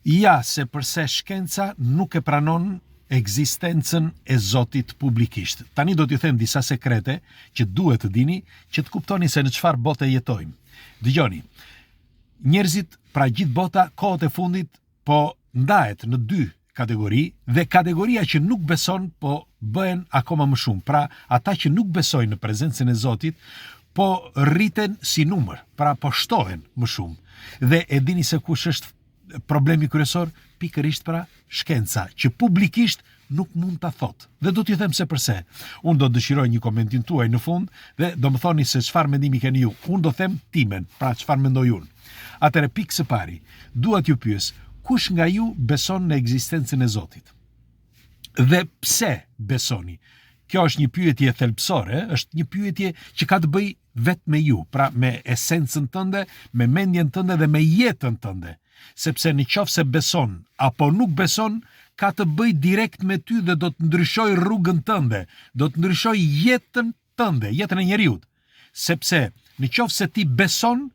Ja se përse shkenca nuk e pranon ekzistencën e Zotit publikisht. Tani do t'ju them disa sekrete që duhet të dini që të kuptoni se në çfarë bote jetojmë. Dëgjoni, njerëzit, pra gjithë bota, kohët e fundit po ndahet në dy kategori dhe kategoria që nuk beson po bëhen akoma më shumë. Pra ata që nuk besojnë në prezencën e Zotit po rriten si numër, pra po shtohen më shumë. Dhe e dini se kush është problemi kryesor? Pikërisht pra shkenca, që publikisht nuk mund ta thot. Dhe do t'ju them se përse. Unë do dëshiroj një komentin tuaj në fund dhe do më thoni se çfarë mendimi keni ju. Unë do them timen, pra çfarë mendoj unë. Atëre pikë së pari, dua t'ju pyes, kush nga ju beson në ekzistencën e Zotit? Dhe pse besoni? Kjo është një pyetje thelbësore, është një pyetje që ka të bëjë vetëm me ju, pra me esencën tënde, me mendjen tënde dhe me jetën tënde. Sepse në qoftë se beson apo nuk beson, ka të bëjë direkt me ty dhe do të ndryshoj rrugën tënde, do të ndryshoj jetën tënde, jetën e njeriut. Sepse në qoftë se ti beson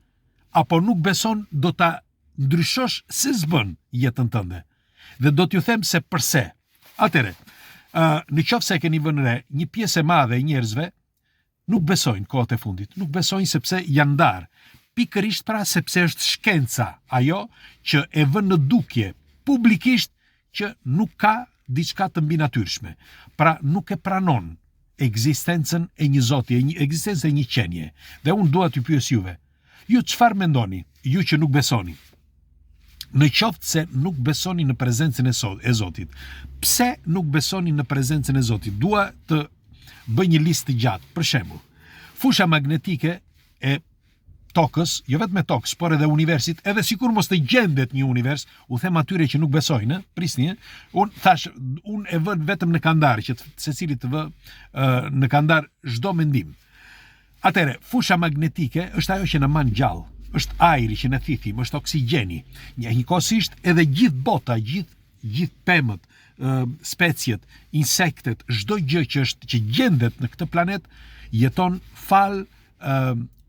apo nuk beson, do ta ndryshosh si s'bën jetën tënde. Dhe do t'ju them se përse. Atëre, në qoftë se keni vënë re, një pjesë e madhe e njerëzve nuk besojnë kohët e fundit, nuk besojnë sepse janë ndarë. Pikërisht pra sepse është shkenca ajo që e vën në dukje publikisht që nuk ka diçka të mbinatyrshme. Pra nuk e pranon ekzistencën e një Zoti, ekzistencën e një qenie. Dhe unë dua t'ju pyes juve. Ju çfarë mendoni, ju që nuk besoni? Në qoftë se nuk besoni në prezencën e Zotit. Pse nuk besoni në prezencën e Zotit? Dua të bëj një listë të gjatë. Për shembull, fusha magnetike e tokës, jo vetëm e tokës, por edhe universit, edhe sikur mos të gjendet një univers, u them atyre që nuk besojnë, prisni, unë e vën vetëm në kandar, që secili të vë në kandar çdo mendim. Atëre, fusha magnetike është ajo që na man gjallë, është ajri që ne thithim, është oksigjeni. Njëkohësisht edhe gjithë bota, gjithë pemët, speciet, insektet, çdo gjë që gjendet në këtë planet jeton fal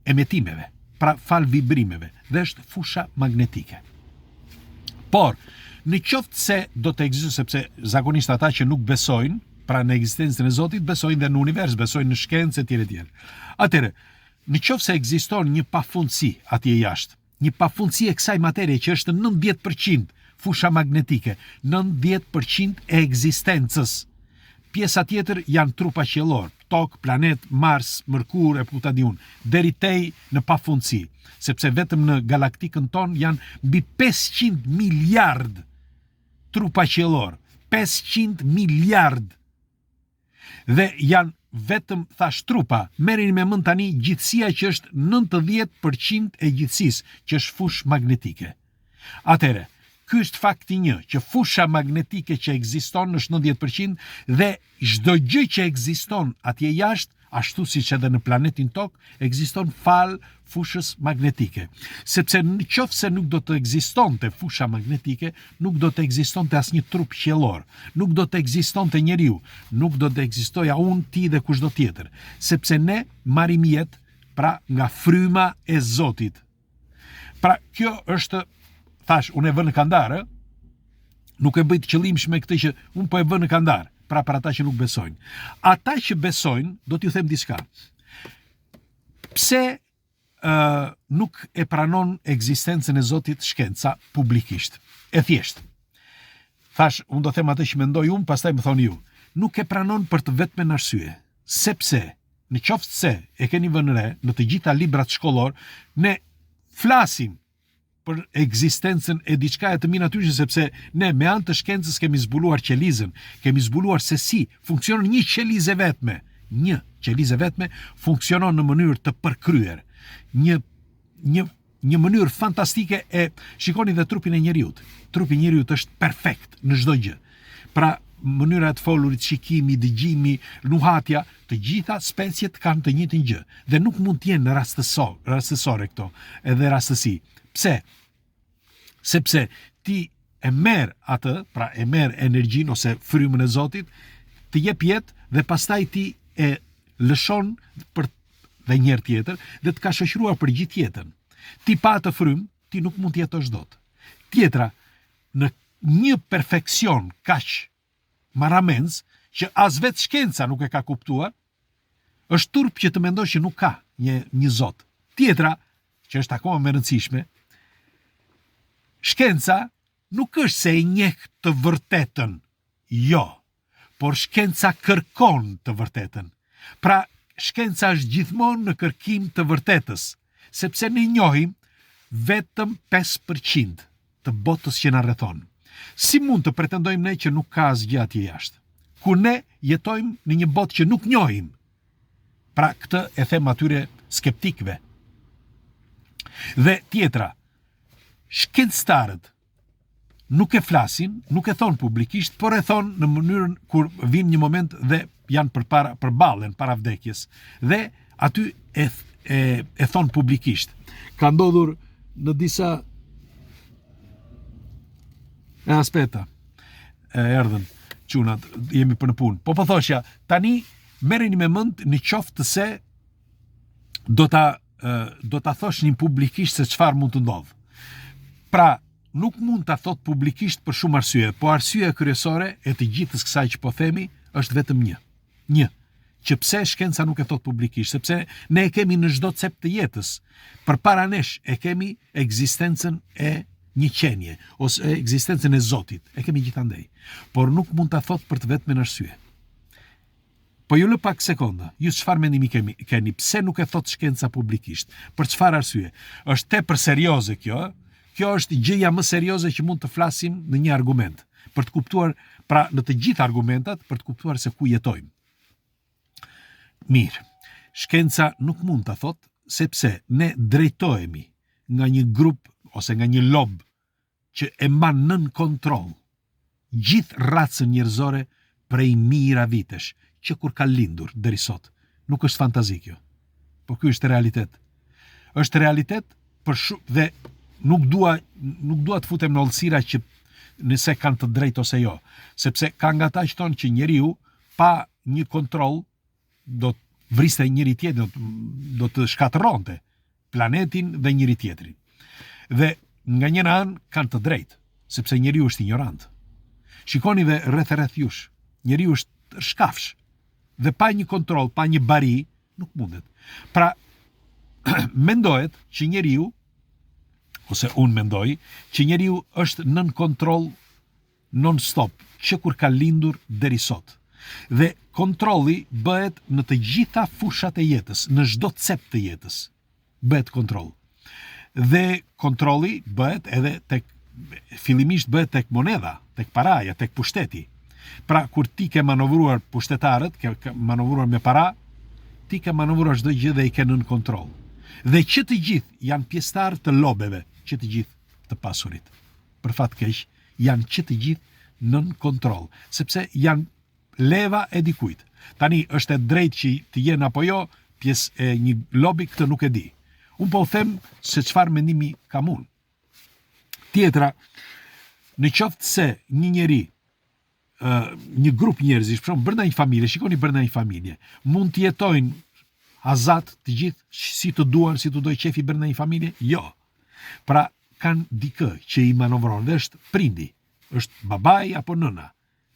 emetimeve, pra fal vibrimeve, dhe është fusha magnetike. Por, në qoftë se do të ekzistojë, sepse zakonisht ata që nuk besojnë, pra në ekzistencën e Zotit, besojnë dhe në univers, besojnë në shkencë etj. Atëre, në qoftë se ekziston një pafundësi atje jashtë, një pafundësi e kësaj materie që është 90% fusha magnetike, 90% e ekzistencës. Pjesa tjetër janë trupa qiellor, Tokë, planet, Mars, Mërkur e puta diun, deri tej në pafundësi, sepse vetëm në galaktikën tonë janë mbi 500 miliard trupa qiellor, 500 miliard. Dhe janë vetëm thash trupa, merreni me mend tani gjithësia që është 90% e gjithësisë, që është fushë magnetike. Atëre, ky është fakti një, që fusha magnetike që ekziston është 90% dhe çdo gjë që ekziston atje jashtë, ashtu siç edhe në planetin Tokë, ekziston fal fushës magnetike. Sepse nëse nuk do të ekzistonte fusha magnetike, nuk do të ekzistonte asnjë trup qiellor, nuk do të ekzistonte njeriu, nuk do të ekzistoja unë, ti dhe kushdo tjetër, sepse ne marrim jetë pra nga fryma e Zotit. Pra kjo është, thash, unë e vë në kandar, nuk e bëj të qëllimshme këtë që unë po e vë në kandar, pra për ata që nuk besojnë. Ata që besojnë, do t'ju them diçka. Pse nuk e pranon ekzistencën e Zotit shkenca publikisht? E thjesht. Thash, unë do them atë që mendoj unë, pastaj më thoni ju. Nuk e pranon për të vetmen arsye, sepse në qoftë se e keni vënë re në të gjitha librat shkollor, ne flasim për ekzistencën e diçka e të minatyrshme, sepse ne me anë të shkencës kemi zbuluar qelizën, kemi zbuluar se si funksionon një qelizë vetme. Një qelizë vetme funksionon në mënyrë të përkryer. Një mënyrë fantastike e shikoni dhe trupin e njeriut. Trupi i njeriut është perfekt në çdo gjë. Pra, mënyra e të folurit, shikimi, dëgjimi, nuhatja, të gjitha speciet kanë të njëjtën gjë dhe nuk mund të jenë rastësore këto, edhe rastësi. Pse? Sepse ti e merr atë, pra e merr energjinë ose frymën e Zotit, të jep jetë dhe pastaj ti e lëshon për dhe njëherë tjetër dhe të ka shoqëruar për gjithë jetën. Ti pa të frymë, ti nuk mund të jetosh dot. Tjetra, në një perfekcion kaq marramens që as vetë shkenca nuk e ka kuptuar, është turp që të mendosh që nuk ka një Zot. Tjetra, që është akoma më e rëndësishme, shkenca nuk është se e njeh të vërtetën, jo, por shkenca kërkon të vërtetën. Pra, shkenca është gjithmonë në kërkim të vërtetës, sepse ne njohim vetëm 5% të botës që na rrethon. Si mund të pretendojmë ne që nuk ka asgjë atje jashtë, ku ne jetojmë në një botë që nuk njohim? Pra, këtë e them atyre skeptikëve. Dhe tjetra, shkencëtarët nuk e flasin, nuk e thon publikisht, por e thon në mënyrën kur vin një moment dhe janë përballen para vdekjes. Dhe aty e thon publikisht. Ka ndodhur në disa aspeta. Erdhën çunat, jemi për në punë. Po thoshja, tani merreni me mend në qoftë se do ta thoshnin publikisht se çfarë mund të ndodh. Pra, nuk mund ta thot publikisht për shumë arsye, po arsyeja kryesore e të gjithës kësaj që po themi është vetëm një. Që pse shkenca nuk e thot publikisht, sepse ne e kemi në çdo cep të jetës. Përpara nesh e kemi ekzistencën e një qenie ose ekzistencën e Zotit. E kemi gjithandej. Por nuk mund ta thot për të vetmen arsye. Po ju lë pak sekonda. Ju çfarë mendimi keni? Pse nuk e thot shkenca publikisht? Për çfarë arsye? Është tepër serioze kjo, Kjo është gjëja më serioze që mund të flasim në një argument, për të kuptuar, pra në të gjitha argumentat, për të kuptuar se ku jetojmë. Mirë, shkenca nuk mund të thot, sepse ne drejtohemi nga një grup ose nga një lob që e mban nën kontroll gjithë racën njerëzore prej mijëra vitesh, që kur ka lindur deri sot. Nuk është fantazi kjo, por ky është realitet. Është realitet dhe nuk dua të futem në ollësira që nëse kanë të drejtë ose jo, sepse ka nga ata që thonë që njeriu pa një kontroll do të vriste njëri tjetrin, do të shkatërronte planetin dhe njëri tjetrin. Dhe nga njëra anë kanë të drejtë, sepse njeriu është ignorant. Shikoni dhe rreth jush, njeriu është shkafsh dhe pa një kontroll, pa një bari, nuk mundet. Pra, mendohet që njeriu, ose unë mendoj, që njeriu është nën kontroll non-stop, që kur ka lindur deri sot. Dhe kontrolli bëhet në të gjitha fushat e jetës, në çdo cep të jetës, bëhet kontroll. Dhe kontrolli bëhet edhe fillimisht bëhet tek monedha, tek paraja, tek pushteti. Pra, kur ti ke manovruar pushtetarët, ke manovruar me para, ti ke manovruar çdo gjë dhe i ke nën kontroll. Dhe që të gjithë janë pjesëtar të lobeve, që të gjithë të pasurit. Për fat keq, janë që të gjithë nën kontroll, sepse janë leva e dikujt. Tani është e drejtë që të jenë apo jo pjesë e një lobi, këtë nuk e di. Unë po them se çfarë mendimi kam unë. Tjetra, në qoftë se një njeri, një grup njerëzish, për shembull brenda një familje, shikoni brenda një familje, mund të jetojnë azat të gjithë si të duan, si të doj qefi brenda një familje? Jo. Pra, kanë dikë që i manovron dhe është prindi, është babai apo nëna.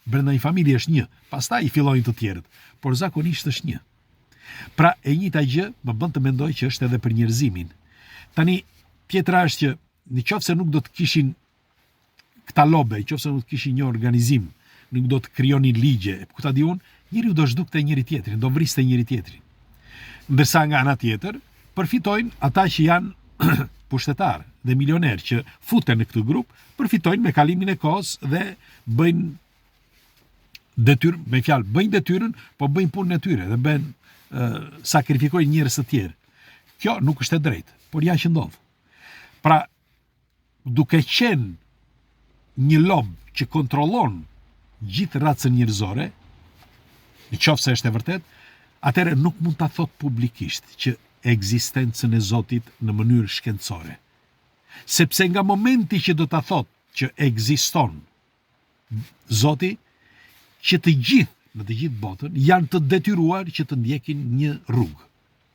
Brenda një familje është një, pastaj i fillojnë të tjerët, por zakonisht është një. Pra, e njëjta gjë më bën të mendoj që është edhe për njerëzimin. Tani, tjetra është që nëse nuk do të kishin këta lobe, nëse nuk do të kishin një organizim, nuk do të krijonin ligje, ku ta di unë, njeriu do zhdukte njëri tjetrin, do vriste njëri tjetrin. Ndërsa nga ana tjetër, përfitojnë ata që janë pushtetar dhe milioner që futen në këtë grup, përfitojnë me kalimin e kohës dhe bëjnë detyrë, me fjalë, bëjnë detyrën, po bëjnë punën e tyre dhe sakrifikojnë njerëz të tjerë. Kjo nuk është e drejtë, por ja që ndodh. Pra, duke qenë një lob që kontrollon gjithë racën njerëzore, nëse është e vërtet, atëherë nuk mund ta thot publikisht që ekzistencën e Zotit në mënyrë shkencore. Sepse nga momenti që do ta thot që ekziston Zoti, që të gjithë, në të gjithë botën, janë të detyruar që të ndjekin një rrugë.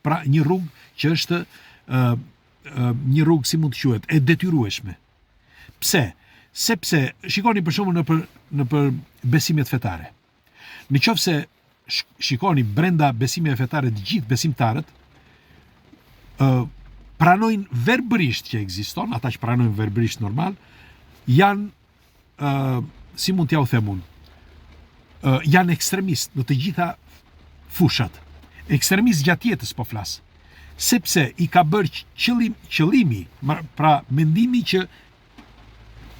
Pra, një rrugë që është një rrugë, si mund të quhet, e detyrueshme. Pse? Sepse, shikoni për shembull në për besimet fetare. Në qoftë se shikoni brenda besimeve fetare të gjithë besimtarët pranojnë verbërisht që ekziston, ata që pranojnë verbërisht normal, janë si mund t'ja u them unë, janë ekstremist në të gjitha fushat. Ekstremist gjatë jetës po flas. Sepse i ka bërë qëllimi, pra mendimi që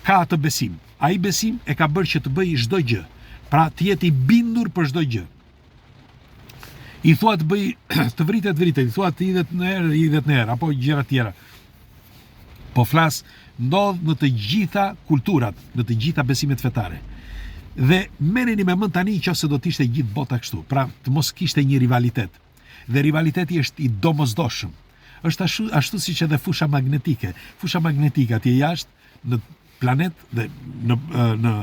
ka atë besim. Ai besim e ka bërë që të bëjë çdo gjë. Pra të jetë i bindur për çdo gjë. I thua të bëj të vritet, i thua të idhet në herë, apo gjëra tjera. Po flas ndodh në të gjitha kulturat, në të gjitha besimet fetare. Dhe merreni me mend tani nëse do të ishte gjithë bota kështu, pra të mos kishte një rivalitet. Dhe rivaliteti është i domosdoshëm. Është ashtu siç edhe fusha magnetike. Fusha magnetike atje jashtë në planet dhe në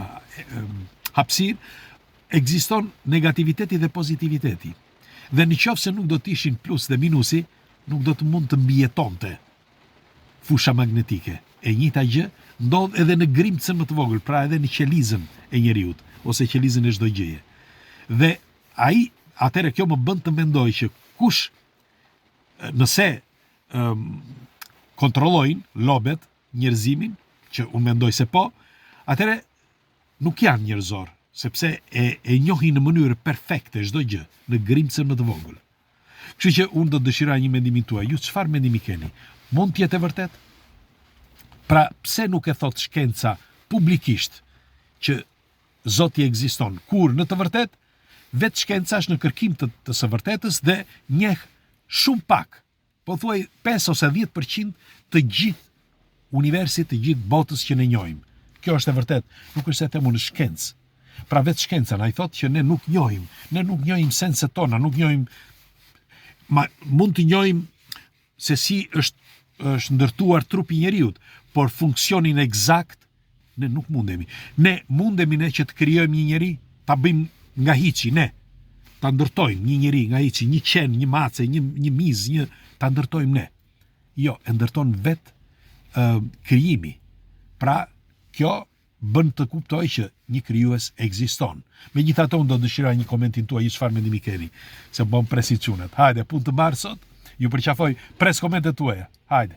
hapësirë ekziston negativiteti dhe pozitiviteti. Dhe në qoftë se nuk do të ishin plus dhe minusi, nuk do të mund të mbijetonte fusha magnetike. E njëjta gjë ndodh edhe në grimcën më të vogël, pra edhe në qelizën e njeriut, ose qelizën e çdo gjëje. Dhe atëherë kjo më bën të mendoj që kush nëse kontrollojnë lobet njerëzimin, që unë mendoj se po, atëherë nuk janë njerëzor, sepse e njohin në mënyrë perfekte çdo gjë, në grimcën më të vogël. Kështu që unë do të dëshiroj një mendimin tuaj. Ju çfarë mendimi keni? Mund të jetë e vërtet? Pra, pse nuk e thot shkenca publikisht që Zoti ekziston, kur në të vërtet vetë shkenca është në kërkim të së vërtetës dhe njeh shumë pak, po thuaj 5 ose 10% të gjithë universit, të gjithë botës që ne njohim. Kjo është e vërtet, nuk është se themu në shkencë. Pra vetë shkenca na i thot që ne nuk njohim senset tona, nuk njohim, mund të njohim se si është ndërtuar trupi njeriut, por funksionin eksakt ne nuk mundemi. Ne mundemi që të krijojmë një njeri, ta bëjmë nga hiçi, ne. Ta ndërtojmë një njeri nga hiçi, një qen, një mace, një miz, ta ndërtojmë ne. Jo, e ndërton vetë krijimi. Pra, kjo bën të kuptoj që një krijues ekziston. Megjithatë, unë do dëshiroj një komentin tuaj, çfarë mendimi keni, se bëm presicionet. Hajde, punë të mbarë sot. Ju përqafoj pres komentet tuaja. Hajde.